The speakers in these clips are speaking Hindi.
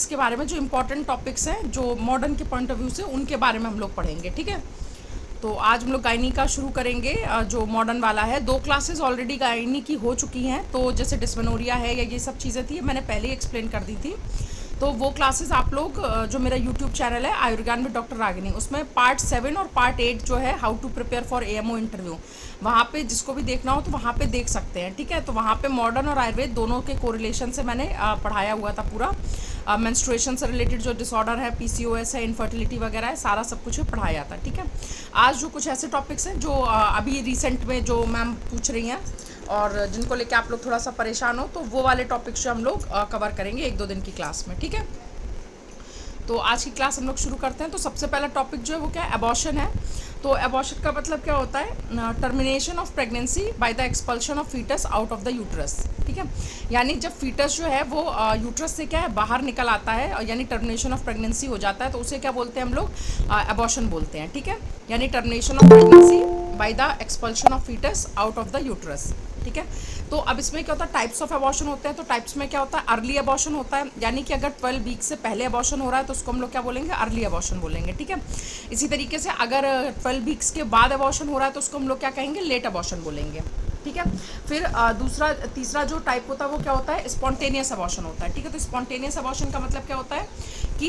टॉपिक्स के बारे में, जो इम्पोर्टेंट टॉपिक्स हैं जो मॉडर्न के पॉइंट ऑफ व्यू से, उनके बारे में हम लोग पढ़ेंगे। ठीक है, तो आज हम लोग गायनी का शुरू करेंगे, जो मॉडर्न वाला है। 2 क्लासेस ऑलरेडी गायनी की हो चुकी हैं, तो जैसे डिस्मेनोरिया है या ये सब चीज़ें थी, मैंने पहले ही एक्सप्लेन कर दी थी। तो वो क्लासेस आप लोग, जो मेरा यूट्यूब चैनल है आयुर्ज्ञान विद डॉक्टर रागिनी, उसमें पार्ट 7 और पार्ट 8 जो है how to prepare for AMO interview, वहाँ पे जिसको भी देखना हो तो वहाँ पे देख सकते हैं। ठीक है, तो वहाँ पे मॉडर्न और आयुर्वेद दोनों के कोरिलेशन से मैंने पढ़ाया हुआ था पूरा। मेंस्ट्रुएशन से रिलेटेड जो डिसऑर्डर है, पीसीओएस है, इनफर्टिलिटी वगैरह है, सारा सब कुछ पढ़ाया था। ठीक है, आज जो कुछ ऐसे टॉपिक्स हैं जो अभी रिसेंट में जो मैम पूछ रही हैं और जिनको लेके आप लोग थोड़ा सा परेशान हो, तो वो वाले टॉपिक्स जो हम लोग कवर करेंगे 1-2 दिन की क्लास में। ठीक है, तो आज की क्लास हम लोग शुरू करते हैं। तो सबसे पहला टॉपिक जो है वो क्या है, एबॉर्शन है। तो एबॉर्शन का मतलब क्या होता है, termination of pregnancy by the expulsion of foetus out of the uterus. ठीक है, यानी जब फीटस जो है वो यूट्रस से क्या है बाहर निकल आता है, यानी टर्मिनेशन ऑफ प्रेगनेंसी हो जाता है, तो उसे क्या बोलते हैं हम लोग, एबॉर्शन बोलते हैं। ठीक है, यानी termination of pregnancy by the expulsion of foetus out of the uterus. ठीक है, तो अब इसमें क्या होता है, टाइप्स ऑफ एबॉर्शन होते हैं। तो टाइप्स में क्या होता है, अर्ली एबॉर्शन होता है, यानी कि अगर 12 वीक से पहले एबॉर्शन हो रहा है तो उसको हम लोग क्या बोलेंगे, अर्ली एबॉर्शन बोलेंगे। ठीक है, इसी तरीके से अगर 12 वीक्स के बाद एबॉर्शन हो रहा है तो उसको हम लोग क्या कहेंगे, लेट एबॉर्शन बोलेंगे। ठीक है, फिर तीसरा जो टाइप होता है वो क्या होता है, स्पॉन्टेनियस एबॉर्शन होता है। ठीक है, तो स्पॉन्टेनियस एबॉर्शन का मतलब क्या होता है कि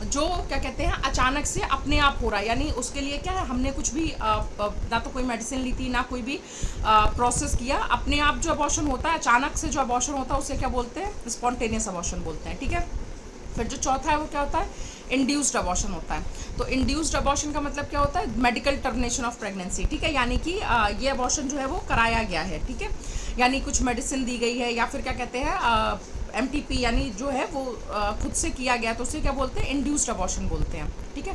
जो क्या कहते हैं अचानक से अपने आप हो रहा है, यानी उसके लिए क्या है, हमने कुछ भी ना तो कोई मेडिसिन ली थी, ना कोई भी प्रोसेस किया, अपने आप जो एबॉर्शन होता है, अचानक से जो एबॉर्शन होता है, उसे क्या बोलते हैं, स्पॉन्टेनियस एबॉर्शन बोलते हैं। ठीक है, फिर जो चौथा है वो क्या होता है, इंड्यूस्ड अबॉर्शन होता है। तो इंड्यूस्ड अबॉर्शन का मतलब क्या होता है, मेडिकल टर्मिनेशन ऑफ प्रेगनेंसी। ठीक है, यानी कि ये अबॉर्शन जो है वो कराया गया है। ठीक है, यानी कुछ मेडिसिन दी गई है या फिर क्या कहते हैं एमटीपी, यानी जो है वो खुद से किया गया, तो उसे क्या बोलते हैं, इंड्यूस्ड अबॉर्शन बोलते हैं। ठीक है,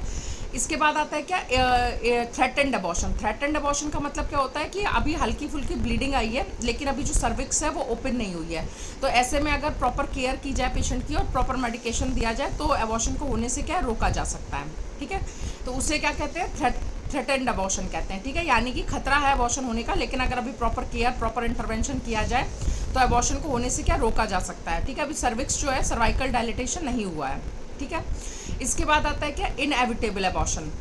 इसके बाद आता है क्या, थ्रेटेंड अबॉर्शन। थ्रेटेंड अबॉर्शन का मतलब क्या होता है कि अभी हल्की फुल्की ब्लीडिंग आई है, लेकिन अभी जो सर्विक्स है वो ओपन नहीं हुई है, तो ऐसे में अगर प्रॉपर केयर की जाए पेशेंट की और प्रॉपर मेडिकेशन दिया जाए तो अबॉर्शन को होने से क्या रोका जा सकता है। ठीक है, तो उसे क्या कहते हैं, थ्रेटेंड अबॉर्शन कहते हैं। ठीक है, यानी कि खतरा है अबॉर्शन होने का, लेकिन अगर अभी प्रॉपर केयर, प्रॉपर इंटरवेंशन किया जाए तो अबॉर्शन को होने से क्या रोका जा सकता है। ठीक है, अभी सर्विक्स जो है, सर्वाइकल डायलिटेशन नहीं हुआ है। ठीक है, इसके बाद आता है क्या, इनएविटेबल अबॉर्शन।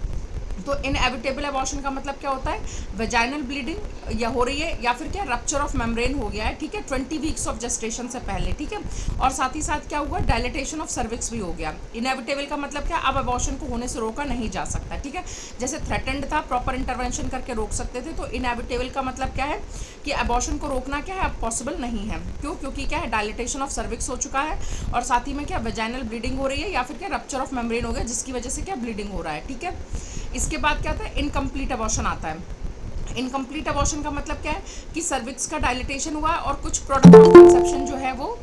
तो इनएविटेबल अबॉर्शन का मतलब क्या होता है, वेजाइनल ब्लीडिंग या हो रही है या फिर क्या रप्चर ऑफ मेम्ब्रेन हो गया है। ठीक है, 20 वीक्स ऑफ जेस्टेशन से पहले। ठीक है, और साथ ही साथ क्या हुआ, डायलिटेशन ऑफ सर्विक्स भी हो गया। इनएविटेबल का मतलब क्या, अब अबॉर्शन को होने से रोका नहीं जा सकता। ठीक है, जैसे थ्रेटेंड था, प्रॉपर इंटरवेंशन करके रोक सकते थे, तो इनएविटेबल का मतलब क्या है कि अबॉर्शन को रोकना क्या है, अब पॉसिबल नहीं है। क्यों, क्योंकि क्या है, डायलिटेशन ऑफ सर्विक्स हो चुका है और साथ ही में क्या वेजाइनल ब्लीडिंग हो रही है या फिर क्या रप्चर ऑफ मेम्ब्रेन हो गया, जिसकी वजह से क्या ब्लीडिंग हो रहा है। ठीक है, इसके बाद क्या आता है, इनकम्प्लीट अबॉर्शन आता है। इनकम्प्लीट अबॉर्शन का मतलब क्या है कि सर्विक्स का डायलिटेशन हुआ और कुछ प्रोडक्ट ऑफ कंसेप्शन जो है वो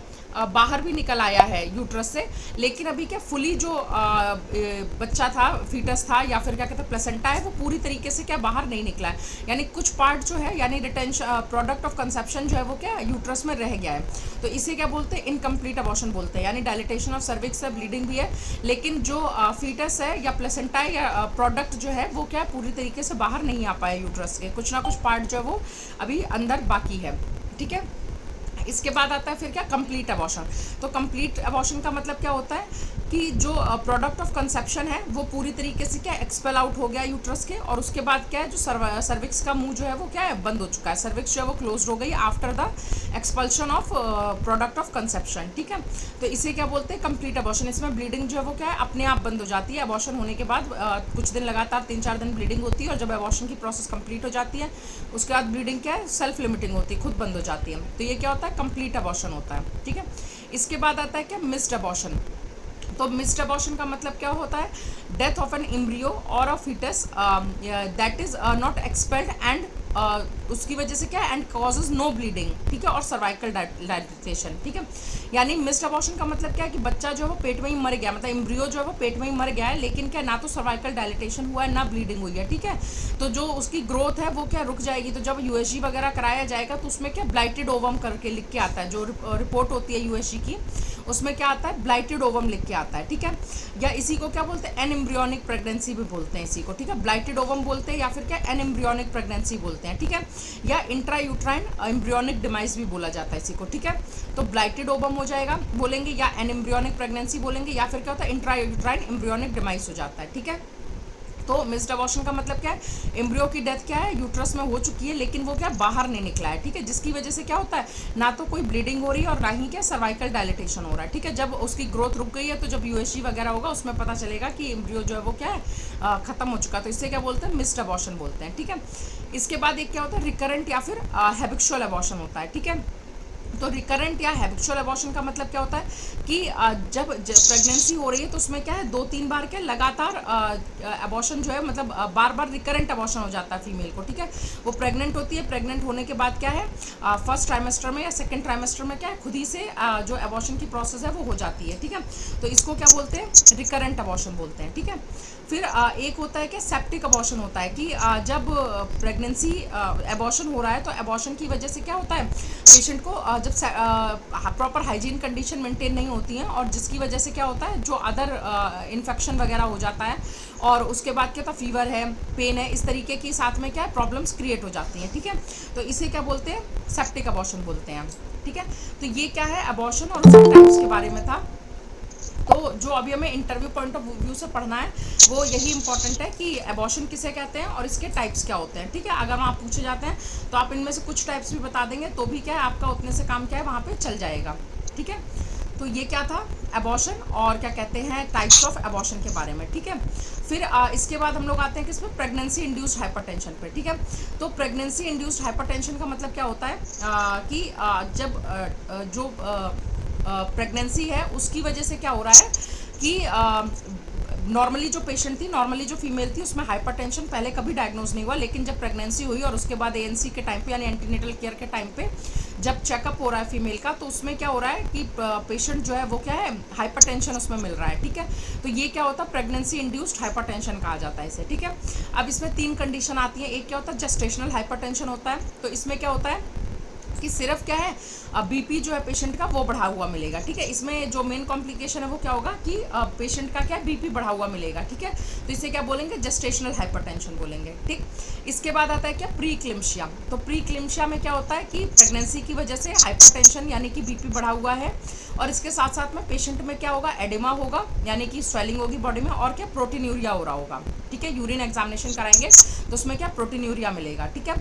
बाहर भी निकल आया है यूट्रस से, लेकिन अभी क्या फुली जो बच्चा था, फीटस था या फिर क्या कहते हैं प्लेसेंटा है, वो पूरी तरीके से क्या बाहर नहीं निकला है, यानी कुछ पार्ट जो है, यानी रिटेंशन प्रोडक्ट ऑफ कंसेप्शन जो है वो क्या यूट्रस में रह गया है, तो इसे क्या बोलते हैं, इनकम्प्लीट अबॉर्शन बोलते हैं। यानी डायलिटेशन ऑफ सर्विक्स है, ब्लीडिंग भी है, लेकिन जो फीटस है या प्लेसेंटा है या प्रोडक्ट जो है वो क्या पूरी तरीके से बाहर नहीं आ पाया यूट्रस के, कुछ ना कुछ पार्ट जो है वो अभी अंदर बाकी है। ठीक है, इसके बाद आता है फिर क्या, कंप्लीट अबॉर्शन। तो कंप्लीट अबॉर्शन का मतलब क्या होता है कि जो प्रोडक्ट ऑफ कंसेप्शन है वो पूरी तरीके से क्या एक्सपेल आउट हो गया यूट्रस के, और उसके बाद क्या है, जो सर्विक्स का मुंह जो है वो क्या है, बंद हो चुका है, सर्विक्स जो है वो क्लोज हो गई after the expulsion of product of conception. ठीक है, तो इसे क्या बोलते हैं, कंप्लीट अबॉर्शन। इसमें ब्लीडिंग जो है वो क्या है, अपने आप बंद हो जाती है। अबॉर्शन होने के बाद कुछ दिन लगातार 3-4 दिन ब्लीडिंग होती है, और जब अबॉर्शन की प्रोसेस कंप्लीट हो जाती है उसके बाद ब्लीडिंग क्या है, सेल्फ लिमिटिंग होती है, खुद बंद हो जाती है। तो ये क्या होता है, कंप्लीट अबॉर्शन होता है। ठीक है, इसके बाद आता है क्या, मिस्ड अबॉर्शन। तो मिस्ड अबॉर्शन का मतलब क्या होता है, डेथ ऑफ एन एम्ब्रियो और a foetus that is not expelled and उसकी वजह से क्या है, एंड कॉजेज नो ब्लीडिंग। ठीक है, और सर्वाइकल डायलिटेशन। ठीक है, यानी मिस्ड अबॉर्शन का मतलब क्या है कि बच्चा जो है वो पेट में ही मर गया, मतलब एम्ब्रियो जो है वो पेट में ही मर गया है, लेकिन क्या ना तो सर्वाइकल डायलिटेशन हुआ है ना ब्लीडिंग हुई है। ठीक है, तो जो उसकी ग्रोथ है वो क्या रुक जाएगी। तो जब यूएसजी वगैरह कराया जाएगा तो उसमें क्या ब्लाइटेड ओवम करके लिख के आता है, जो रिपोर्ट होती है यूएसजी की, उसमें क्या आता है, ब्लाइटेड ओवम लिख के आता है, ठीक है। या इसी को क्या बोलते हैं, एन एम्ब्रियोनिक प्रेगनेंसी भी बोलते हैं इसी को, ठीक है। ब्लाइटेड ओवम बोलते हैं या फिर क्या एन एम्ब्रियोनिक प्रेगनेंसी बोलते हैं, ठीक है। या इंट्रा यूट्राइन एम्ब्रियोनिक डिमाइस भी बोला जाता है इसी को, ठीक है। तो ब्लाइटेड ओवम हो जाएगा बोलेंगे, या एन एम्ब्रियोनिक प्रेगनेंसी बोलेंगे, या फिर क्या होता है इंट्रा यूट्राइन एम्ब्रियोनिक डिमाइस हो जाता है, ठीक है। तो मिस्ड अबॉर्शन का मतलब क्या है, एम्ब्रियो की डेथ क्या है, यूट्रस में हो चुकी है लेकिन वो क्या बाहर नहीं निकला है, ठीक है। जिसकी वजह से क्या होता है, ना तो कोई ब्लीडिंग हो रही है और ना ही क्या सर्वाइकल डायलिटेशन हो रहा है, ठीक है। जब उसकी ग्रोथ रुक गई है तो जब यूएसजी वगैरह होगा उसमें पता चलेगा कि एम्ब्रियो जो है वो क्या है खत्म हो चुका है, तो इससे क्या बोलते हैं, मिस्ड अबॉर्शन बोलते हैं, ठीक है। इसके बाद एक क्या होता है, रिकरेंट या फिर हैबिचुअल अबॉर्शन होता है, ठीक है। तो रिकरेंट या हैबिचुअल अबॉर्शन का मतलब क्या होता है कि जब प्रेगनेंसी हो रही है तो उसमें क्या है 2-3 बार क्या लगातार अबॉर्शन जो है, मतलब बार बार रिकरेंट अबॉर्शन हो जाता है फीमेल को, ठीक है। वो प्रेग्नेंट होती है, प्रेग्नेंट होने के बाद क्या है फर्स्ट ट्राइमेस्टर में या सेकंड ट्राइमेस्टर में क्या है खुद ही से जो अबॉर्शन की प्रोसेस है वो हो जाती है, ठीक है। तो इसको क्या बोलते हैं, रिकरेंट अबॉर्शन बोलते हैं, ठीक है। फिर एक होता है कि सेप्टिक अबॉर्शन होता है कि जब प्रेगनेंसी अबॉर्शन हो रहा है तो अबॉर्शन की वजह से क्या होता है, पेशेंट को जब प्रॉपर हाइजीन कंडीशन मेंटेन नहीं होती हैं और जिसकी वजह से क्या होता है जो अदर इन्फेक्शन वगैरह हो जाता है और उसके बाद क्या होता है फीवर है, पेन है, इस तरीके की साथ में क्या है प्रॉब्लम्स क्रिएट हो जाती हैं, ठीक है। तो इसे क्या बोलते हैं, सेप्टिक अबॉर्शन बोलते हैं, ठीक है। तो ये क्या है अबॉर्शन और उसके टाइप्स के बारे में था। तो जो अभी हमें इंटरव्यू पॉइंट ऑफ व्यू से पढ़ना है वो यही इंपॉर्टेंट है कि एबॉर्शन किसे कहते हैं और इसके टाइप्स क्या होते हैं, ठीक है। अगर आप पूछे जाते हैं तो आप इनमें से कुछ टाइप्स भी बता देंगे तो भी क्या है आपका उतने से काम क्या है वहाँ पे चल जाएगा, ठीक है। तो ये क्या था एबॉर्शन और क्या कहते हैं टाइप्स ऑफ एबॉर्शन के बारे में, ठीक है। फिर इसके बाद हम लोग आते हैं किसमें, प्रेगनेंसी इंड्यूस्ड हाइपरटेंशन पे, ठीक है। तो प्रेगनेंसी इंड्यूस्ड हाइपरटेंशन का मतलब क्या होता है कि जब जो प्रेगनेंसी है उसकी वजह से क्या हो रहा है कि नॉर्मली जो पेशेंट थी, नॉर्मली जो फीमेल थी उसमें हाइपरटेंशन पहले कभी डायग्नोज नहीं हुआ, लेकिन जब प्रेगनेंसी हुई और उसके बाद एएनसी के टाइम पे यानी एंटीनेटल केयर के टाइम पे जब चेकअप हो रहा है फीमेल का तो उसमें क्या हो रहा है कि पेशेंट जो है वो क्या है हाइपरटेंशन उसमें मिल रहा है, ठीक है। तो ये क्या होता है प्रेगनेंसी इंड्यूस्ड हाइपरटेंशन कहा जाता है इसे, ठीक है। अब इसमें 3 कंडीशन आती है, एक क्या होता है जेस्टेशनल हाइपरटेंशन होता है, तो इसमें क्या होता है कि सिर्फ क्या है बीपी जो है पेशेंट का वो बढ़ा हुआ मिलेगा, ठीक है। इसमें जो मेन कॉम्प्लिकेशन है वो क्या होगा कि पेशेंट का क्या बीपी बढ़ा हुआ मिलेगा, ठीक है। तो इसे क्या बोलेंगे, जेस्टेशनल हाइपरटेंशन बोलेंगे, ठीक। इसके बाद आता है क्या प्री क्लिम्शिया, तो प्री क्लिम्शिया में क्या होता है कि प्रेगनेंसी की वजह से हाइपरटेंशन यानी कि बीपी बढ़ा हुआ है और इसके साथ साथ में पेशेंट में क्या होगा एडिमा होगा यानी कि स्वेलिंग होगी बॉडी में और क्या प्रोटीन्यूरिया हो रहा होगा, ठीक है। यूरिन एग्जामिनेशन कराएंगे तो उसमें क्या प्रोटीन्यूरिया मिलेगा, ठीक है।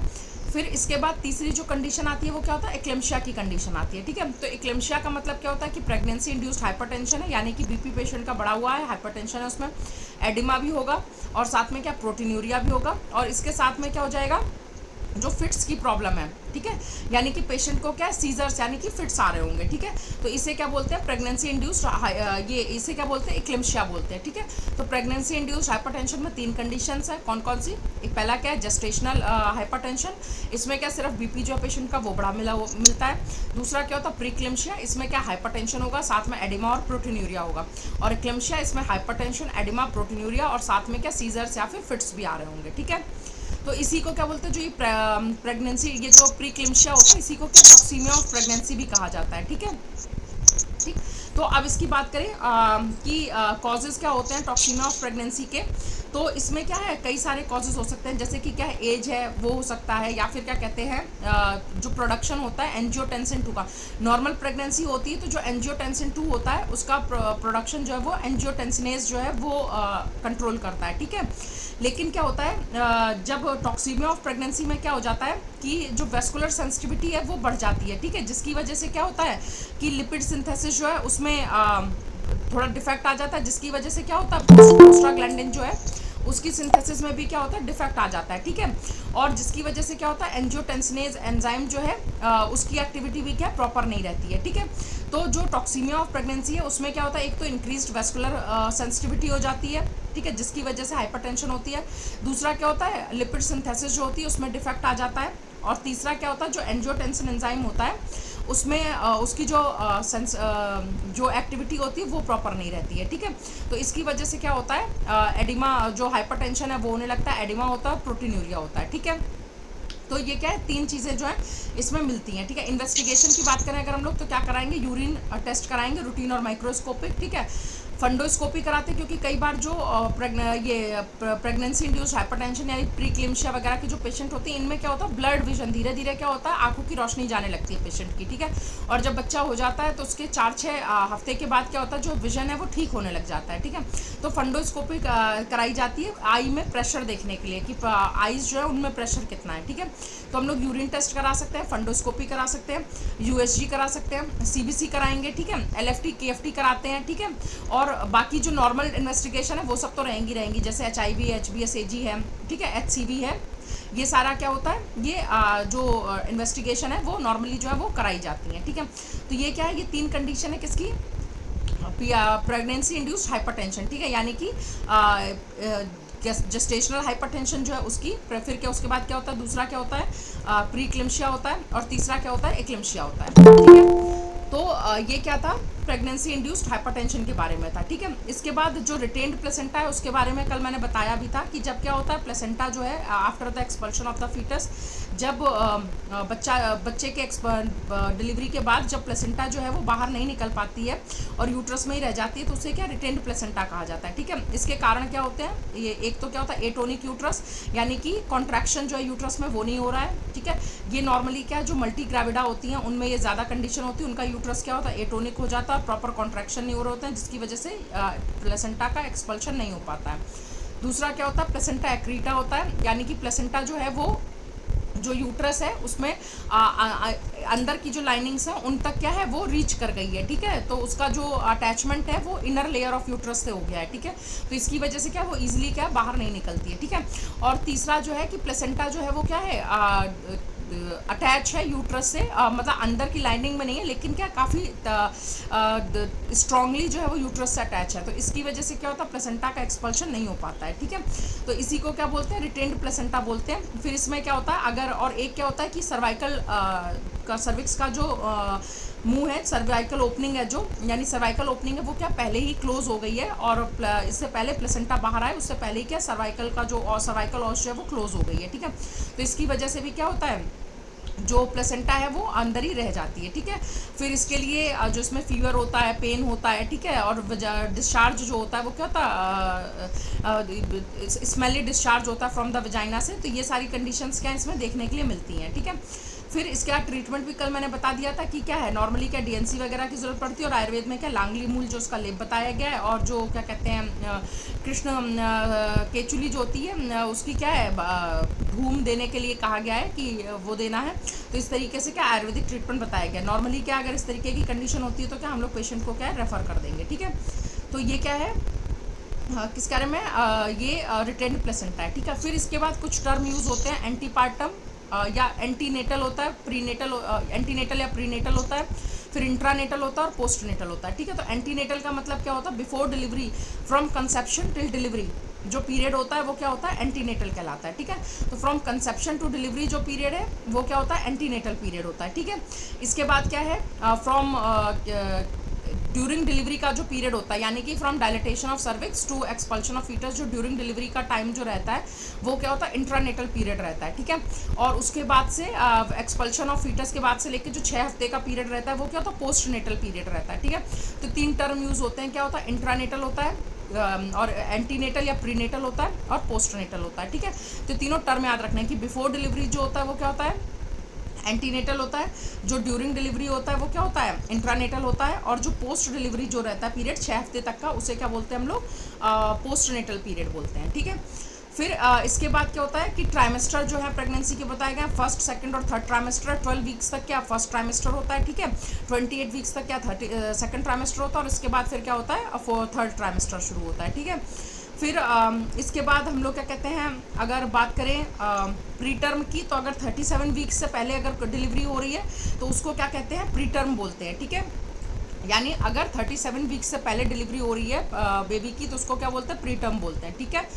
फिर इसके बाद तीसरी जो कंडीशन आती है वो क्या होता है एक्लेम्शिया की कंडीशन आती है, ठीक है। तो एक्लेम्शिया का मतलब क्या होता है कि प्रेगनेंसी इंड्यूस्ड हाइपरटेंशन है यानी कि बीपी पेशेंट का बढ़ा हुआ है, हाइपरटेंशन है, उसमें एडिमा भी होगा और साथ में क्या प्रोटीन्यूरिया भी होगा और इसके साथ में क्या हो जाएगा जो फिट्स की प्रॉब्लम है, ठीक है। यानी कि पेशेंट को क्या सीजर्स यानी कि फिट्स आ रहे होंगे, ठीक है। तो इसे क्या बोलते हैं प्रेगनेंसी इंड्यूस्ड ये इसे क्या बोलते हैं एक्लेम्शिया बोलते हैं, ठीक है। तो प्रेगनेंसी इंड्यूस्ड हाइपरटेंशन में 3 कंडीशंस है, कौन कौन सी, एक पहला क्या है जेस्टेशनल हाइपरटेंशन, इसमें क्या सिर्फ बीपी जो पेशेंट का वो बढ़ा मिलता है। दूसरा क्या होता है प्रीक्लेम्शिया, इसमें क्या हाइपरटेंशन होगा साथ में एडिमा और प्रोटीन्यूरिया होगा और एक्लेम्शिया इसमें हाइपरटेंशन एडिमा प्रोटीन्यूरिया और साथ में क्या सीजर्स या फिर फिट्स भी आ रहे होंगे, ठीक है। तो इसी को क्या बोलते हैं जो ये प्रेगनेंसी ये जो प्रीक्लिम्शिया होता है इसी को क्या टॉक्सीमिया ऑफ प्रेगनेंसी भी कहा जाता है, ठीक है, ठीक। तो अब इसकी बात करें कि कॉजेज़ क्या होते हैं टॉक्सीमिया ऑफ प्रेगनेंसी के, तो इसमें क्या है कई सारे कॉजेज़ हो सकते हैं जैसे कि क्या है एज है वो हो सकता है या फिर क्या कहते हैं जो प्रोडक्शन होता है एंजियोटेंसिन 2 का, नॉर्मल प्रेगनेंसी होती है तो जो एंजियोटेंसिन 2 होता है उसका प्रोडक्शन जो है वो एंजियोटेंसिनेज जो है वो कंट्रोल करता है, ठीक है। लेकिन क्या होता है जब टॉक्सीमिया ऑफ प्रेगनेंसी में क्या हो जाता है कि जो वेस्कुलर सेंसिटिविटी है वो बढ़ जाती है, ठीक है, जिसकी वजह से क्या होता है कि लिपिड सिंथेसिस जो है उसमें थोड़ा डिफेक्ट आ जाता है, जिसकी वजह से क्या होता है प्रोस्टाग्लैंडिन जो है उसकी सिंथेसिस में भी क्या होता है डिफेक्ट आ जाता है, ठीक है। और जिसकी वजह से क्या होता है एंजियोटेंसिनेज एंजाइम जो है उसकी एक्टिविटी भी क्या प्रॉपर नहीं रहती है, ठीक है। तो जो टॉक्सीमिया ऑफ प्रेगनेंसी है उसमें क्या होता है एक तो इंक्रीज्ड वेस्कुलर सेंसिटिविटी हो जाती है, ठीक है, जिसकी वजह से हाइपरटेंशन होती है। दूसरा क्या होता है लिपिड सिंथेसिस जो होती है उसमें डिफेक्ट आ जाता है और तीसरा क्या होता है जो एंजियोटेंसिन एंजाइम होता है उसमें उसकी जो एक्टिविटी होती है वो प्रॉपर नहीं रहती है, ठीक है। तो इसकी वजह से क्या होता है एडिमा जो हाइपरटेंशन है वो होने लगता है, एडिमा होता है, प्रोटीन्यूरिया होता है, ठीक है। तो ये क्या है, 3 चीज़ें जो है इसमें मिलती हैं, ठीक है। इन्वेस्टिगेशन की बात करें अगर हम लोग तो क्या कराएंगे, यूरिन टेस्ट कराएंगे, रूटीन और माइक्रोस्कोपिक, ठीक है। फंडोस्कोपी कराते हैं क्योंकि कई बार जो प्रेगनेंसी इंड्यूस्ड हाइपरटेंशन यानी प्रीक्लिम्शिया वगैरह के जो पेशेंट होते हैं, इनमें क्या होता है, ब्लड विजन धीरे धीरे क्या होता है, आंखों की रोशनी जाने लगती है पेशेंट की, ठीक है। और जब बच्चा हो जाता है तो उसके 4-6 हफ्ते के बाद क्या होता है, जो विजन है वो ठीक होने लग जाता है, ठीक है। तो फंडोस्कोपी कराई जाती है आई में प्रेशर देखने के लिए कि आईज जो है उनमें प्रेशर कितना है, ठीक है। तो हम लोग यूरिन टेस्ट करा सकते हैं, फंडोस्कोपी करा सकते हैं, यूएसजी करा सकते हैं, सीबीसी कराएंगे, ठीक है, एलएफटी केएफटी कराते हैं, ठीक है। और बाकी जो नॉर्मल इन्वेस्टिगेशन है वो सब तो रहेंगी, जैसे एचआईवी, एचबीएस एजी है, ठीक है, एचसीवी है, ये सारा क्या होता है, ये जो इन्वेस्टिगेशन है वो नॉर्मली जो है वो कराई जाती है, ठीक है। तो ये क्या है, ये 3 कंडीशन है किसकी, प्रेगनेंसी इंड्यूस्ड हाइपरटेंशन, ठीक है, यानी कि जेस्टेशनल हाइपरटेंशन जो है उसकी, फिर क्या उसके बाद क्या होता है, दूसरा क्या होता है प्रीक्लिम्शिया होता है, और तीसरा क्या होता है, एक्लिम्शिया होता है, ठीक है। तो ये क्या था, प्रेगनेंसी इंड्यूस्ड हाइपरटेंशन के बारे में था, ठीक है। इसके बाद जो रिटेन्ड प्लेसेंटा है उसके बारे में कल मैंने बताया भी था कि जब क्या होता है, प्लेसेंटा जो है after the expulsion of the foetus, जब बच्चे के डिलीवरी के बाद जब प्लेसेंटा जो है वो बाहर नहीं निकल पाती है और यूट्रस में ही रह जाती है तो उसे क्या रिटेन्ड प्लेसेंटा कहा जाता है, ठीक है। इसके कारण क्या होते हैं, ये एक तो क्या होता है एटोनिक यूट्रस, यानी कि कॉन्ट्रैक्शन जो है यूट्रस में वो नहीं हो रहा है, ठीक है। ये नॉर्मली क्या है, जो मल्टी ग्रेविडा होती हैं उनमें ये ज़्यादा कंडीशन होती है, उनका यूट्रस क्या होता है एटोनिक हो जाता है, प्रॉपर कॉन्ट्रैक्शन नहीं हो रहे होते हैं, जिसकी वजह से प्लेसेंटा का एक्सपल्शन नहीं हो पाता है। दूसरा क्या होता है, प्लेसेंटा एक्रीटा होता है, यानी कि प्लेसेंटा जो है वो जो यूट्रस है उसमें अंदर की जो लाइनिंग्स हैं उन तक क्या है वो रीच कर गई है, ठीक है। तो उसका जो अटैचमेंट है वो इनर लेयर ऑफ यूट्रस से हो गया है, ठीक है। तो इसकी वजह से क्या वो इजीली क्या बाहर नहीं निकलती है, ठीक है। और तीसरा जो है कि प्लेसेंटा जो है वो क्या है अटैच है यूट्रस से, मतलब अंदर की लाइनिंग में नहीं है, लेकिन क्या काफ़ी स्ट्रांगली जो है वो यूट्रस से अटैच है, तो इसकी वजह से क्या होता है प्लेसेंटा का एक्सपल्शन नहीं हो पाता है, ठीक है। तो इसी को क्या बोलते हैं, रिटेन्ड प्लेसेंटा बोलते हैं। फिर इसमें क्या होता है, अगर और एक क्या होता है कि सर्वाइकल का सर्विक्स का जो मुंह है, सर्वाइकल ओपनिंग है जो, यानी सर्वाइकल ओपनिंग है वो क्या पहले ही क्लोज हो गई है, और इससे पहले प्लेसेंटा बाहर आए उससे पहले ही क्या सर्वाइकल का जो और सर्वाइकल ऑस जो है वो क्लोज हो गई है, ठीक है। तो इसकी वजह से भी क्या होता है, जो प्लेसेंटा है वो अंदर ही रह जाती है, ठीक है। फिर इसके लिए जो इसमें फीवर होता है, पेन होता है, ठीक है, और डिस्चार्ज जो होता है वो क्या होता है स्मेली डिस्चार्ज होता है फ्रॉम द वजाइना से, तो ये सारी कंडीशंस क्या इसमें देखने के लिए मिलती हैं, ठीक है। फिर इसके बाद ट्रीटमेंट भी कल मैंने बता दिया था कि क्या है, नॉर्मली क्या डीएनसी वगैरह की ज़रूरत पड़ती है, और आयुर्वेद में क्या लांगली मूल जो उसका लेप बताया गया है, और जो क्या कहते हैं कृष्ण केचुली जो होती है उसकी क्या है धूम देने के लिए कहा गया है कि वो देना है। तो इस तरीके से क्या आयुर्वेदिक ट्रीटमेंट बताया गया। नॉर्मली क्या अगर इस तरीके की कंडीशन होती है तो क्या हम लोग पेशेंट को क्या है रेफ़र कर देंगे, ठीक है। तो ये क्या है किस कार्य में ये रिटेन्ड प्लेसेंटा है, ठीक है। फिर इसके बाद कुछ टर्म यूज़ होते हैं, एंटीपार्टम या एंटीनेटल होता है, प्रीनेटल एंटीनेटल या प्रीनेटल होता है, फिर इंट्रानेटल होता है और पोस्टनेटल होता है, ठीक है। तो एंटीनेटल का मतलब क्या होता है, before delivery, from conception till delivery जो पीरियड होता है वो क्या होता है एंटीनेटल कहलाता है, ठीक है। तो फ्रॉम कंसेप्शन टू डिलीवरी जो पीरियड है वो क्या होता है एंटीनेटल पीरियड होता है, ठीक है। इसके बाद क्या है फ्रॉम ड्यूरिंग डिलीवरी का जो पीरियड होता है, यानी कि from dilatation of cervix to expulsion of foetus, जो ड्यूरिंग डिलीवरी का टाइम जो रहता है वो क्या होता है इंट्रानेटल पीरियड रहता है, ठीक है। और उसके बाद से एक्सपल्शन ऑफ फीटस के बाद से लेकर जो 6 हफ्ते का पीरियड रहता है वो क्या होता है पोस्टनेटल पीरियड रहता है, ठीक है। तो 3 टर्म यूज़ होते हैं, क्या होता है इंट्रानेटल होता है और एंटीनेटल या प्रीनेटल होता है और पोस्टनेटल होता है, ठीक है। तो तीनों टर्म याद रखना है कि बिफोर डिलीवरी जो होता है वो क्या होता है एंटीनेटल होता है, जो ड्यूरिंग डिलीवरी होता है वो क्या होता है इंट्रानेटल होता है, और जो पोस्ट डिलीवरी जो रहता है पीरियड 6 हफ्ते तक का उसे क्या बोलते हैं हम लोग पोस्टनेटल पीरियड बोलते हैं, ठीक है। फिर इसके बाद क्या होता है कि ट्राइमेस्टर जो है प्रेगनेंसी के बताए गए फर्स्ट, सेकंड और थर्ड ट्राइमेस्टर, 12 वीक्स तक क्या फर्स्ट ट्राइमेस्टर होता है, ठीक है। 28 वीक्स तक क्या सेकंड ट्राइमेस्टर होता है, और इसके बाद फिर क्या होता है थर्ड ट्राइमेस्टर शुरू होता है, ठीक है। फिर इसके बाद हम लोग क्या कहते हैं, अगर बात करें प्री टर्म की, तो अगर 37 वीक्स से पहले अगर डिलीवरी हो रही है तो उसको क्या कहते हैं प्री टर्म बोलते हैं, ठीक है। यानी अगर 37 वीक से पहले डिलीवरी हो रही है बेबी की, तो उसको क्या बोलते हैं, प्री टर्म बोलते हैं, ठीक है।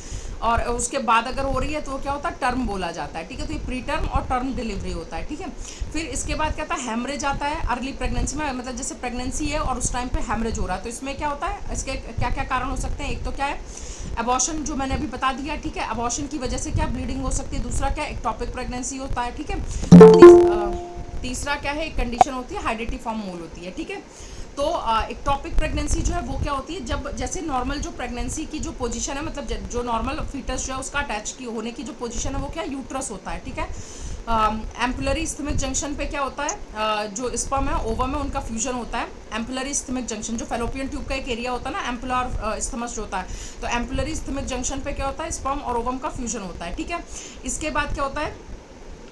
और उसके बाद अगर हो रही है तो वो क्या होता है, टर्म बोला जाता है, ठीक है। तो ये प्री टर्म और टर्म डिलीवरी होता है, ठीक है। फिर इसके बाद क्या होता है, हेमरेज आता है अर्ली प्रेगनेंसी में, मतलब जैसे प्रेगनेंसी है और उस टाइम पे हेमरेज हो रहा है, तो इसमें क्या होता है, इसके क्या क्या कारण हो सकते हैं। एक तो क्या है, अबॉर्शन, जो मैंने अभी बता दिया, ठीक है। अबॉर्शन की वजह से क्या ब्लीडिंग हो सकती है। दूसरा क्या, एक्टोपिक प्रेगनेंसी होता है, ठीक है। तीसरा क्या है, एक कंडीशन होती है हाइडेटिफॉर्म मोल होती है, ठीक है। तो एक्टोपिक प्रेगनेंसी जो है वो क्या होती है, जब जैसे नॉर्मल जो प्रेगनेंसी की जो पोजीशन है, मतलब जो नॉर्मल फीटस जो है उसका अटैच की होने की जो पोजीशन है वो क्या, यूट्रस होता है, ठीक है। एम्पुलरी स्टमक जंक्शन पे क्या होता है, जो स्पर्म है ओवम है उनका फ्यूजन होता है। एम्पुलरी स्टमक जंक्शन, जो फेलोपियन ट्यूब का एक एरिया होता है ना, एम्पुलर स्टमक जो होता है, तो एम्पुलरी स्टमक जंक्शन पे क्या होता है, स्पर्म और ओवम का फ्यूजन होता है, ठीक है। इसके बाद क्या होता है,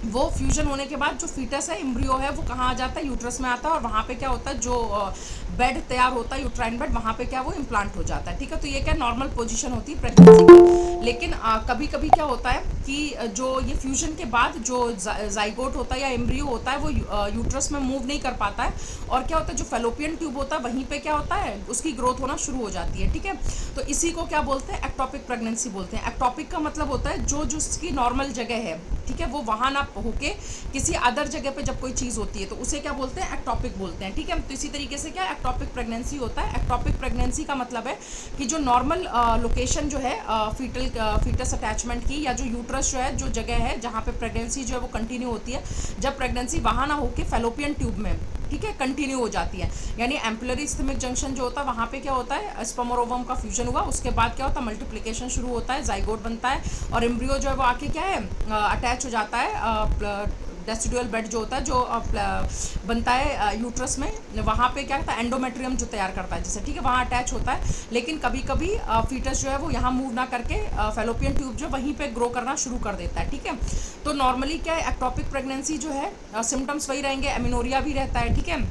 वो फ्यूजन होने के बाद जो फीटस है, एम्ब्रियो है, वो कहाँ आ जाता है, यूट्रस में आता है, और वहाँ पे क्या होता है, जो बेड तैयार होता है, यूट्राइन बेड, वहाँ पे क्या वो इम्प्लांट हो जाता है, ठीक है। तो ये क्या नॉर्मल पोजीशन होती है प्रेगनेंसी की। लेकिन कभी कभी क्या होता है कि जो ये फ्यूजन के बाद जो जाइगोट होता है या एम्ब्रियो होता है वो यूट्रस में मूव नहीं कर पाता है, और क्या होता है, जो फेलोपियन ट्यूब होता है वहीं पे क्या होता है, उसकी ग्रोथ होना शुरू हो जाती है, ठीक है। तो इसी को क्या बोलते हैं, एक्टोपिक प्रेगनेंसी बोलते हैं। एक्टोपिक का मतलब होता है जो जो उसकी नॉर्मल जगह है, ठीक है, वो वहाँ ना होके किसी अदर जगह पे जब कोई चीज़ होती है तो उसे क्या बोलते हैं, एक्टोपिक बोलते हैं, ठीक है। तो इसी तरीके से क्या एक्टोपिक प्रेगनेंसी होता है। एक्टोपिक प्रेगनेंसी का मतलब है कि जो नॉर्मल लोकेशन जो है फीटस अटैचमेंट की, या जो यूट्रस जो है, जो जगह है जहाँ पे प्रेगनेंसी जो है वो कंटिन्यू होती है, जब प्रेगनेंसी वहाँ ना होके फेलोपियन ट्यूब में, ठीक है, कंटिन्यू हो जाती है। यानी एम्पुलरी स्टमक जंक्शन जो होता है वहाँ पे क्या होता है, स्पर्म और ओवम का फ्यूजन हुआ, उसके बाद क्या होता है, मल्टीप्लिकेशन शुरू होता है, जाइगोट बनता है, और एम्ब्रियो जो है वो आके क्या है, अटैच हो जाता है डेसिडुअल बेड जो होता है, जो बनता है यूट्रस में, वहाँ पे क्या होता है, एंडोमेट्रियम जो तैयार करता है जैसे, ठीक है, वहाँ अटैच होता है। लेकिन कभी कभी फीटस जो है वो यहाँ मूव ना करके फेलोपियन ट्यूब जो वहीं पे ग्रो करना शुरू कर देता है, ठीक है। तो नॉर्मली क्या है, एक्टोपिक प्रेगनेंसी जो है सिम्टम्स वही रहेंगे, एमिनोरिया भी रहता है, ठीक है।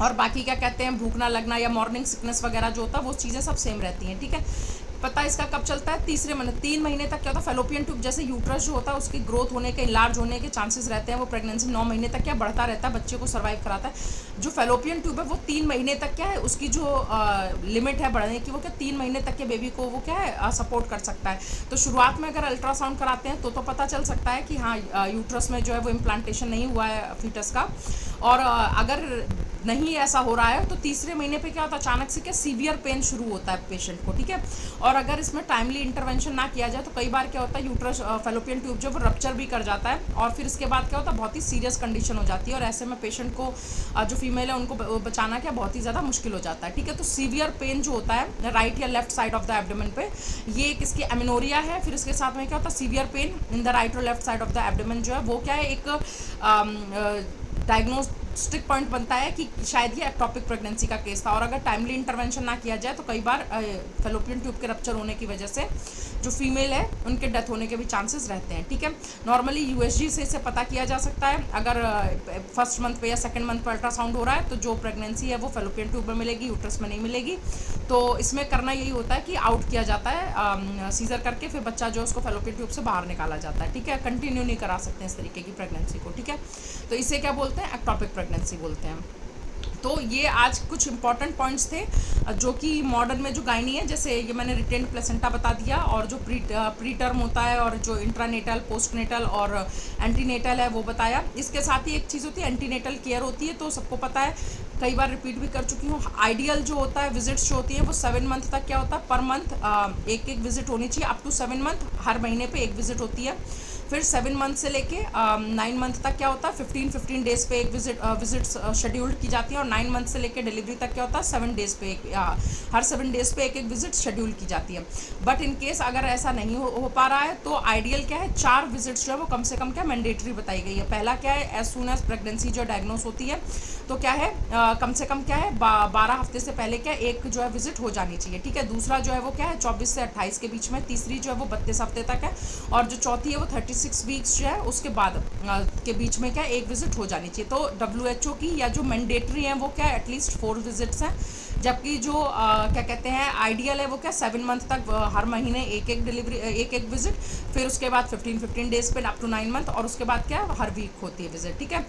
और बाकी क्या कहते हैं, भूख ना लगना या मॉर्निंग सिकनेस वगैरह जो होता है वो चीज़ें सब सेम रहती हैं, ठीक है। पता है इसका कब चलता है, तीसरे महीने, 3 महीने तक क्या होता है, फेलोपियन ट्यूब जैसे यूट्रस जो होता है उसकी ग्रोथ होने के, लार्ज होने के चांसेस रहते हैं। वो प्रेगनेंसी 9 महीने तक क्या बढ़ता रहता है, बच्चे को सर्वाइव कराता है। जो फेलोपियन ट्यूब है वो 3 महीने तक क्या है, उसकी जो लिमिट है बढ़ने की, वो क्या 3 महीने तक के बेबी को वो क्या है सपोर्ट कर सकता है। तो शुरुआत में अगर अल्ट्रासाउंड कराते हैं तो पता चल सकता है कि हाँ यूट्रस में जो है वो इम्प्लांटेशन नहीं हुआ है फीटस का। और अगर नहीं ऐसा हो रहा है तो तीसरे महीने पे क्या होता है, अचानक से क्या सीवियर पेन शुरू होता है पेशेंट को, ठीक है। और अगर इसमें टाइमली इंटरवेंशन ना किया जाए तो कई बार क्या होता है, यूट्रस फेलोपियन ट्यूब जो वो रप्चर भी कर जाता है, और फिर इसके बाद क्या होता है, बहुत ही सीरियस कंडीशन हो जाती है, और ऐसे में पेशेंट को जो फीमेल है उनको बचाना क्या बहुत ही ज़्यादा मुश्किल हो जाता है, ठीक है। तो सीवियर पेन जो होता है राइट या left side of the abdomen पे, ये एक इसकी एमिनोरिया है। फिर इसके साथ में क्या होता है, severe pain in the right और left side of the abdomen जो है वो क्या है, एक डायग्नोस्टिक पॉइंट बनता है कि शायद ये एक्टोपिक प्रेगनेंसी का केस था। और अगर टाइमली इंटरवेंशन ना किया जाए तो कई बार फेलोपियन ट्यूब के रप्चर होने की वजह से जो फीमेल है उनके डेथ होने के भी चांसेस रहते हैं, ठीक है। नॉर्मली यूएसजी से इसे पता किया जा सकता है। अगर फर्स्ट मंथ पे या सेकंड मंथ पे अल्ट्रासाउंड हो रहा है तो जो प्रेगनेंसी है वो फेलोपियन ट्यूब में मिलेगी, यूट्रस में नहीं मिलेगी। तो इसमें करना यही होता है कि आउट किया जाता है सीजर करके, फिर बच्चा जो उसको फेलोपियन ट्यूब से बाहर निकाला जाता है, ठीक है। कंटिन्यू नहीं करा सकते इस तरीके की प्रेगनेंसी को, ठीक है। तो इसे क्या बोलते हैं, एक्टोपिक प्रेगनेंसी बोलते हैं। तो ये आज कुछ इंपॉर्टेंट पॉइंट्स थे जो कि मॉडर्न में जो गायनी है, जैसे ये मैंने रिटेन प्लेसेंटा बता दिया, और जो प्री टर्म होता है, और जो इंट्रानेटल, पोस्टनेटल और एंटीनेटल है वो बताया। इसके साथ ही एक चीज़ होती है एंटीनेटल केयर होती है, तो सबको पता है, कई बार रिपीट भी कर चुकी हूँ। आइडियल जो होता है विजिट्स जो होती है वो 7 मंथ तक क्या होता है, पर मंथ एक विजिट होनी चाहिए, अप टू 7 मंथ हर महीने पे एक विजिट होती है। फिर 7 मंथ से लेके 9 मंथ तक क्या होता है, 15 डेज पे एक विजिट शेड्यूल्ड की जाती है, और 9 मंथ से लेके डिलीवरी तक क्या होता है, 7 डेज पे हर 7 डेज पे एक विजिट शेड्यूल की जाती है। बट इन केस अगर ऐसा नहीं हो पा रहा है तो आइडियल क्या है, 4 विजिट्स जो है वो कम से कम क्या मैंडेटरी बताई गई है। पहला क्या है, एज सून एज प्रेगनेंसी जो डायग्नोस होती है तो क्या है, कम से कम क्या है 12 हफ्ते से पहले क्या एक जो है विजिट हो जानी चाहिए, ठीक है। दूसरा जो है वो क्या है 24 से 28 के बीच में, तीसरी जो है वो 32 हफ्ते तक है, और जो चौथी है वो 36 वीक्स जो है उसके बाद के बीच में क्या एक विजिट हो जानी चाहिए। तो WHO की या जो मैंडेटरी हैं वो क्या है एटलीस्ट 4 विजिट्स हैं, जबकि जो क्या कहते हैं आइडियल है वो क्या 7 मंथ तक हर महीने एक एक डिलीवरी, एक एक विजिट, फिर उसके बाद 15 डेज पे अप टू 9 मंथ, और उसके बाद क्या है हर वीक होती है विजिट, ठीक है।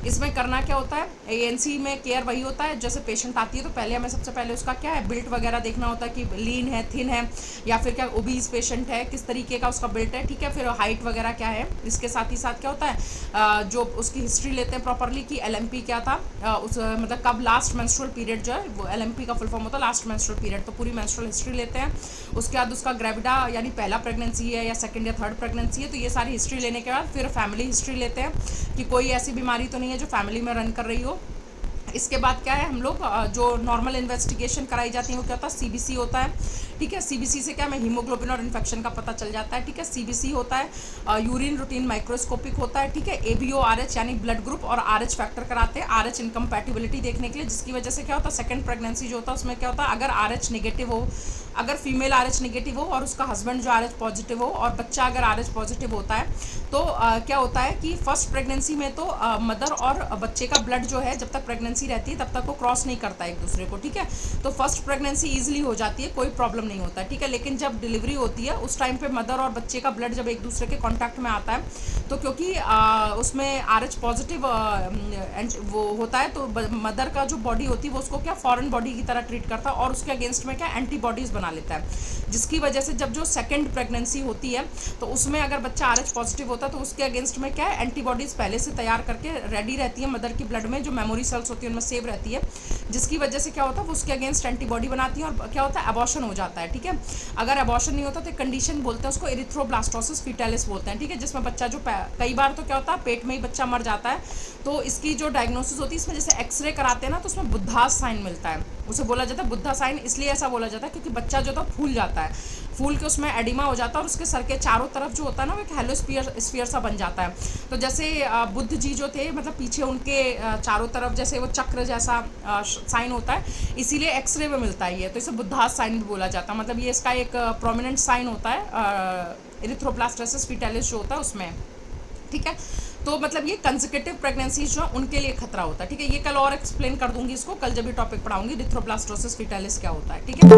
इसमें करना क्या होता है, एएनसी में केयर वही होता है, जैसे पेशेंट आती है तो पहले हमें सबसे पहले उसका क्या है बिल्ट वगैरह देखना होता है कि लीन है, थिन है, या फिर क्या ओबीज पेशेंट है, किस तरीके का उसका बिल्ट है, ठीक है। फिर हाइट वगैरह क्या है, इसके साथ ही साथ क्या होता है जो उसकी हिस्ट्री लेते हैं प्रॉपरली कि एलएमपी क्या था, उस मतलब कब लास्ट मेंस्ट्रुअल पीरियड जो है, वो एलएमपी का फुल फॉर्म होता है लास्ट मेंस्ट्रुअल पीरियड, तो पूरी मेंस्ट्रुअल हिस्ट्री लेते हैं। उसके बाद उसका ग्रेविडा यानी पहला प्रेगनेंसी है या सेकंड या थर्ड प्रेगनेंसी है, तो ये सारी हिस्ट्री लेने के बाद फिर फैमिली हिस्ट्री लेते हैं कि कोई ऐसी बीमारी तो नहीं है जो फैमिली में रन कर रही हो। इसके बाद क्या है हम लोग जो नॉर्मल इन्वेस्टिगेशन कराई जाती है वो क्या होता है, सीबीसी होता है, ठीक है। सीबीसी से क्या हमें हीमोग्लोबिन और इन्फेक्शन का पता चल जाता है, ठीक है। सीबीसी होता है यूरिन रूटीन माइक्रोस्कोपिक होता है, ठीक है। एबीओ आरएच यानी ब्लड ग्रुप और आरएच फैक्टर कराते हैं आरएच इनकम्पैटिबिलिटी देखने के लिए, जिसकी वजह से क्या होता है सेकंड प्रेगनेंसी जो होता है उसमें क्या होता है, अगर आरएच नेगेटिव हो, अगर फीमेल आरएच नेगेटिव हो और उसका हस्बैंड जो आरएच पॉजिटिव हो और बच्चा अगर आरएच पॉजिटिव होता है, तो क्या होता है कि फर्स्ट प्रेगनेंसी में तो मदर और बच्चे का ब्लड जो है जब तक प्रेगनेंसी रहती है तब तक वो क्रॉस नहीं करता है एक दूसरे को, ठीक है। तो फर्स्ट प्रेगनेंसी ईजिली हो जाती है, कोई प्रॉब्लम नहीं होता है, ठीक है। लेकिन जब डिलीवरी होती है उस टाइम पे मदर और बच्चे का ब्लड जब एक दूसरे के कॉन्टैक्ट में आता है, तो क्योंकि उसमें आरएच पॉजिटिव वो होता है, तो मदर का जो बॉडी होती है वो उसको क्या फॉरेन बॉडी की तरह ट्रीट करता है और उसके अगेंस्ट में क्या एंटीबॉडीज बना लेता है, जिसकी वजह से जब जो सेकंड प्रेगनेंसी होती है तो उसमें अगर बच्चा आरएच पॉजिटिव होता है तो उसके अगेंस्ट में क्या है एंटीबॉडीज पहले से तैयार करके रेडी रहती है मदर की ब्लड में, जो मेमोरी सेल्स होती है उनमें सेव रहती है, जिसकी वजह से क्या होता है वो उसके अगेंस्ट एंटीबॉडी बनाती है और क्या होता है अबॉर्शन हो जाता है, ठीक है। अगर अबॉर्शन नहीं होता तो कंडीशन बोलते हैं उसको इरिथ्रोब्लास्टोसिस फीटालिस बोलते हैं, ठीक है। जिसमें बच्चा जो कई बार तो क्या होता है पेट में ही बच्चा मर जाता है, तो इसकी जो डायग्नोसिस होती है इसमें जैसे एक्सरे कराते हैं ना तो उसमें बुद्धास साइन मिलता है, उसे बोला जाता है बुद्धा साइन, इसलिए ऐसा बोला जाता है क्योंकि बच्चा जो था फूल जाता है, फूल के उसमें एडिमा हो जाता है और उसके सर के चारों तरफ जो होता है ना वो एक हेलो स्फीयर सा बन जाता है। तो जैसे बुद्ध जी जो थे मतलब पीछे उनके चारों तरफ जैसे वो चक्र जैसा साइन होता है, इसीलिए एक्सरे में मिलता है ये, तो इसे बुद्धास साइन भी बोला जाता है, मतलब ये इसका एक प्रोमिनेंट साइन होता है इरिथ्रोब्लास्टोसिस फीटालिस जो होता है उसमें, ठीक है। तो मतलब ये कंसेक्यूटिव प्रेगनेंसीज जो उनके लिए खतरा होता है, ठीक है। ये कल और एक्सप्लेन कर दूंगी इसको, कल जब भी टॉपिक पढ़ाऊंगी इरिथ्रोब्लास्टोसिस फीटालिस क्या होता है, ठीक है।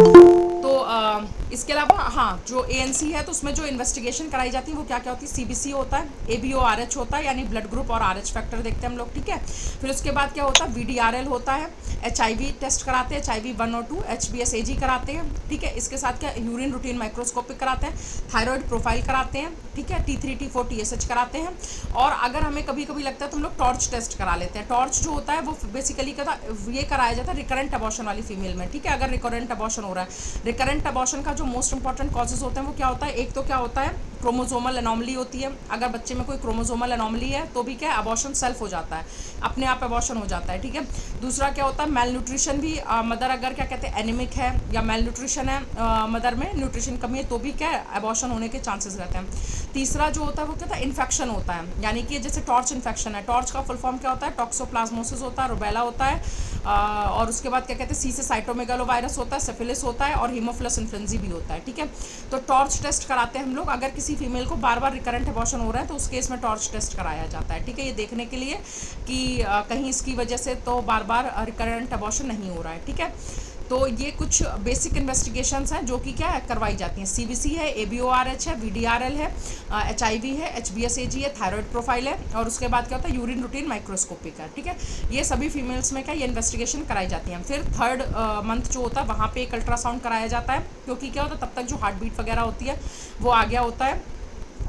तो इसके अलावा हाँ जो एएनसी है तो उसमें जो इन्वेस्टिगेशन कराई जाती है वो क्या क्या होती है, सीबीसी होता है, एबीओ आरएच होता है यानी ब्लड ग्रुप और आरएच फैक्टर देखते हैं हम लोग, ठीक है। फिर उसके बाद क्या होता है वीडीआरएल होता है, एचआईवी टेस्ट कराते हैं, एचआईवी 1 और 2, एचबीएसएजी कराते हैं, ठीक है। इसके साथ क्या यूरिन रूटीन माइक्रोस्कोपिक कराते हैं, थायराइड प्रोफाइल कराते हैं, ठीक है, T3 T4 TSH कराते हैं, और अगर हमें कभी कभी लगता है तो हम लोग टॉर्च टेस्ट करा लेते हैं। टॉर्च जो होता है वो बेसिकली क्या ये कराया जाता है रिकरेंट अबॉर्शन वाली फीमेल में, ठीक है। अगर रिकरेंट अबॉर्शन हो रहा है, रिकरेंट अबॉर्शन का जो मोस्ट इंपॉर्टेंट कॉजेज होते हैं वो क्या होता है, एक तो क्या होता है क्रोमोसोमल एनॉमली होती है, अगर बच्चे में कोई क्रोमोसोमल एनॉमली है तो भी क्या अबॉर्शन सेल्फ हो जाता है, अपने आप अबॉर्शन हो जाता है, ठीक है। दूसरा क्या होता है मेल न्यूट्रिशन भी, मदर अगर क्या कहते हैं एनीमिक है या मेल न्यूट्रिशन है, मदर में न्यूट्रिशन कमी है तो भी क्या अबॉर्शन होने के चांसेस रहते हैं। तीसरा जो होता है वो क्या होता है इन्फेक्शन होता है, यानी कि जैसे टॉर्च इन्फेक्शन है, टॉर्च का फुल फॉर्म क्या होता है टॉक्सोप्लाज्मोसिस होता है, रुबेला होता है, और उसके बाद क्या कहते हैं सी से साइटोमेगालोवायरस होता है, सिफिलिस होता है और हीमोफिलस इन्फ्लुएंजा भी होता है, ठीक है। तो टॉर्च टेस्ट कराते हैं हम लोग, अगर किसी फीमेल को बार बार रिकरेंट अबॉर्शन हो रहा है तो उस केस में टॉर्च टेस्ट कराया जाता है, ठीक है। ये देखने के लिए कि कहीं इसकी वजह से तो बार बार रिकरेंट अबॉर्शन नहीं हो रहा है, ठीक है। तो ये कुछ बेसिक इन्वेस्टिगेशंस हैं जो कि क्या है करवाई जाती हैं, सीबीसी है, एबीओआरएच है, वीडीआरएल है, एचआईवी है, एचबीएसएजी है, थायराइड प्रोफाइल है, और उसके बाद क्या होता है यूरिन रूटीन माइक्रोस्कोपिक है, ठीक है। ये सभी फीमेल्स में क्या ये इन्वेस्टिगेशन कराई जाती हैं। फिर थर्ड मंथ जो होता है वहाँ पे एक अल्ट्रासाउंड कराया जाता है, क्योंकि क्या होता है तब तक जो हार्ट बीट वगैरह होती है वो आ गया होता है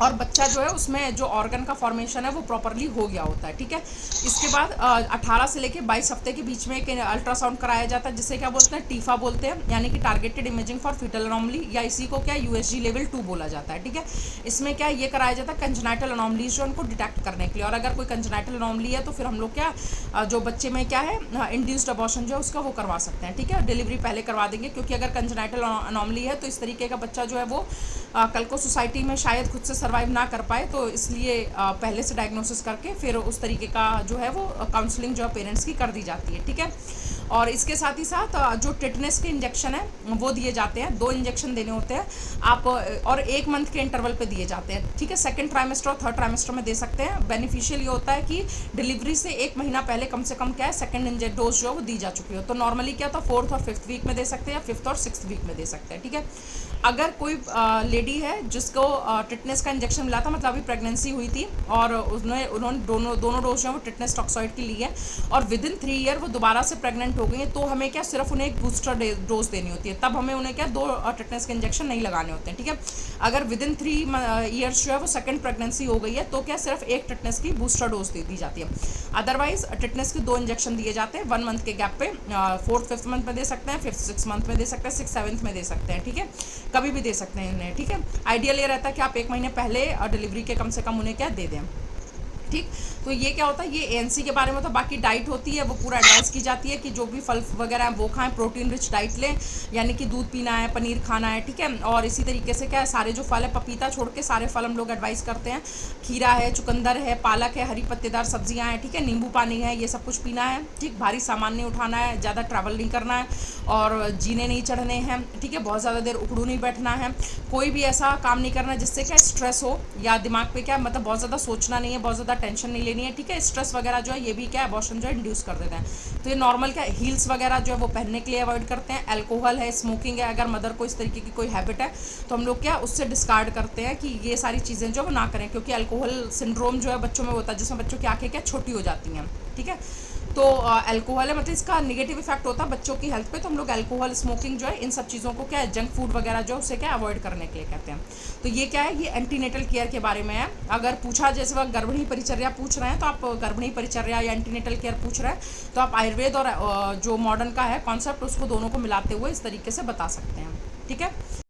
और बच्चा जो है उसमें जो ऑर्गन का फॉर्मेशन है वो प्रॉपरली हो गया होता है, ठीक है। इसके बाद 18 से लेके 22 हफ्ते के बीच में एक अल्ट्रासाउंड कराया जाता है, जिसे क्या बोलते हैं टीफा बोलते हैं, यानी कि targeted imaging for foetal anomaly, या इसी को क्या यूएसजी लेवल 2 बोला जाता है, ठीक है। इसमें क्या ये कराया जाता है कंजेनाइटल अनॉमलीज जो उनको डिटेक्ट करने के लिए, और अगर कोई कंजेनाइटल अनॉमली है तो फिर हम लोग क्या जो बच्चे में क्या है इंड्यूस्ड अबॉर्शन जो है उसका वो करवा सकते हैं, ठीक है। डिलीवरी पहले करवा देंगे, क्योंकि अगर कंजेनाइटल अनॉमली है तो इस तरीके का बच्चा जो है वो कल को सोसाइटी में शायद खुद से सर्वाइव ना कर पाए, तो इसलिए पहले से डायग्नोसिस करके फिर उस तरीके का जो है वो काउंसलिंग जो है पेरेंट्स की कर दी जाती है, ठीक है। और इसके साथ ही साथ जो टिटनेस के इंजेक्शन है वो दिए जाते हैं, 2 इंजेक्शन देने होते हैं आप, और 1 मंथ के इंटरवल पे दिए जाते हैं, ठीक है। सेकंड ट्राइमेस्टर और थर्ड ट्राइमेस्टर में दे सकते हैं। बेनिफिशियल ये होता है कि डिलीवरी से 1 महीना पहले कम से कम क्या है सेकंड डोज जो है वो दी जा चुकी हो। तो नॉर्मली क्या होता है 4th और 5th वीक में दे सकते हैं, या 5th और 6th वीक में दे सकते हैं, ठीक है। अगर कोई लेडी है जिसको टिटनेस का इंजेक्शन मिला था, मतलब अभी प्रेगनेंसी हुई थी और उन्होंने दोनों डोज जो है वो टिटनेस टॉक्सॉइड की ली है, और विद इन 3 ईयर वो दोबारा से प्रेग्नेंट हो गई है, तो हमें क्या सिर्फ उन्हें एक बूस्टर डोज देनी होती है। तब हमें उन्हें क्या 2 टिटनेस के इंजेक्शन नहीं लगाने होते हैं, ठीक है। अगर विद इन 3 ईयर्स जो है वो सेकंड प्रेगनेंसी हो गई है, तो क्या सिर्फ एक टिटनेस की बूस्टर डोज दे दी जाती है। अदरवाइज टिटनेस के 2 इंजेक्शन दिए जाते हैं 1 मंथ के गैप पे, 4th 5th मंथ में दे सकते हैं, 5th 6th मंथ में दे सकते हैं, 6th 7th में दे सकते हैं, ठीक है। कभी भी दे सकते हैं इन्हें, ठीक है। आइडियल ये रहता है कि आप 1 महीने पहले डिलीवरी के कम से कम उन्हें क्या दे दें, ठीक। तो ये क्या होता है, ये एएनसी के बारे में। तो बाकी डाइट होती है वो पूरा एडवाइस की जाती है कि जो भी फल वगैरह है वो खाएं, प्रोटीन रिच डाइट लें, यानी कि दूध पीना है, पनीर खाना है, ठीक है। और इसी तरीके से क्या है सारे जो फल है, पपीता छोड़ के सारे फल हम लोग एडवाइस करते हैं। खीरा है, चुकंदर है, पालक है, हरी पत्तेदार सब्जियां हैं, ठीक है, नींबू पानी है, ये सब कुछ पीना है, ठीक। भारी सामान नहीं उठाना है, ज़्यादा ट्रैवल नहीं करना है, और जीने नहीं चढ़ने हैं, ठीक है। बहुत ज़्यादा देर उखड़ू नहीं बैठना है, कोई भी ऐसा काम नहीं करना जिससे क्या स्ट्रेस हो, या दिमाग पे क्या मतलब बहुत ज़्यादा सोचना नहीं है, बहुत ज़्यादा टेंशन नहीं लेनी है, ठीक है। स्ट्रेस वगैरह जो है ये भी क्या अबॉर्शन जो है इंड्यूस कर देते हैं। तो ये नॉर्मल क्या हील्स वगैरह जो है वो पहनने के लिए अवॉइड करते हैं। अल्कोहल है, स्मोकिंग है, अगर मदर को इस तरीके की कोई हैबिट है तो हम लोग क्या उससे डिस्कार्ड करते हैं कि ये सारी चीज़ें जो वो ना करें, क्योंकि अल्कोहल सिंड्रोम जो है बच्चों में होता है, जिसमें बच्चों की आंखें क्या छोटी हो जाती हैं, ठीक है। तो अल्कोहल है, मतलब इसका नेगेटिव इफेक्ट होता है बच्चों की हेल्थ पे, तो हम लोग अल्कोहल, स्मोकिंग जो है इन सब चीज़ों को क्या है, जंक फूड वगैरह जो उसे क्या अवॉइड करने के लिए कहते हैं। तो ये क्या है, ये एंटीनेटल केयर के बारे में है। अगर पूछा जैसे वह गर्भिणी परिचर्या पूछ रहे हैं, तो आप गर्भिणी परिचर्या या एंटीनेटल केयर पूछ रहे हैं, तो आप आयुर्वेद और जो मॉडर्न का है कॉन्सेप्ट उसको दोनों को मिलाते हुए इस तरीके से बता सकते हैं, ठीक है।